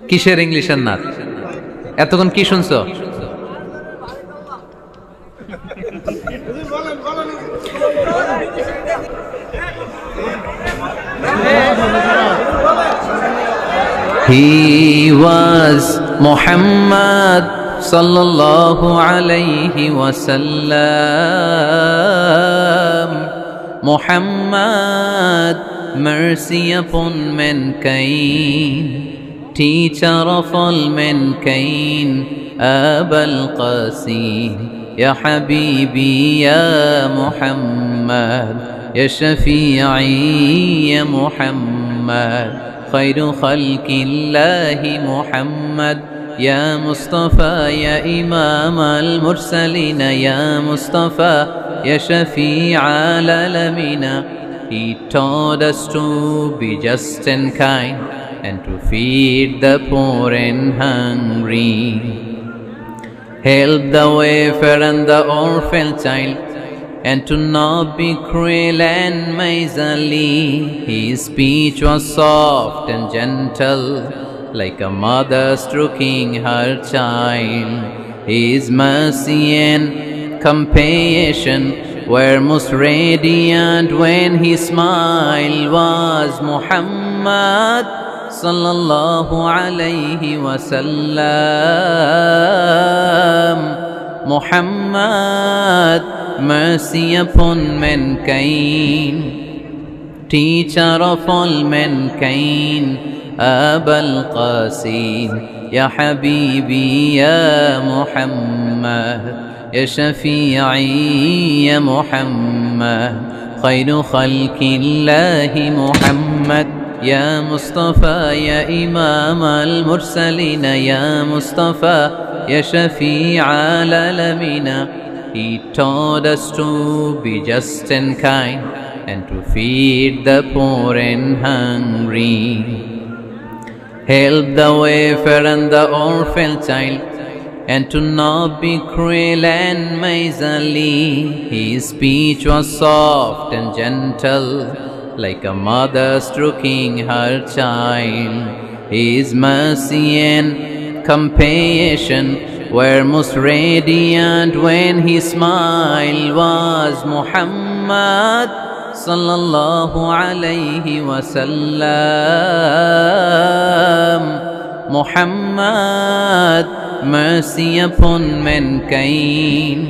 কিসের ইংলিশের নাত? এতক্ষণ কি শুনছো? He was Muhammad sallallahu alayhi wasallam. Muhammad, mercy upon mankind, teacher of all mankind, Abul Qasim, Ya Habibi, Ya Muhammad, Ya Shafi'i, Ya Muhammad, خير خلق الله محمد يا مصطفى يا إمام المرسلين يا مصطفى يا شفيع العالمين. He taught us to be just and kind and to feed the poor and hungry, help the wafer and the orphan child, and to not be cruel and miserly. His speech was soft and gentle, like a mother stroking her child. His mercy and compassion were most radiant when his smile was Muhammad sallallahu alayhi wasallam. Muhammad, mercy upon mankind, teacher of all mankind, Abul Qasim, Ya Habibi, Ya Muhammad, Ya Shafi'i, Ya Muhammad, khayru khalqillahi Muhammad, Ya Mustafa, Ya Imam al-Mursalin, Ya Mustafa, Ya Shafi'i al-Alamina. He taught us to be just and kind and to feed the poor and hungry, help the wafer and the orphan child, and to not be cruel and miserly. His speech was soft and gentle, like a mother stroking her child. His mercy and compassion were most radiant when his smile was Muhammad sallallahu alayhi wasallam. Muhammad, mercy upon mankind,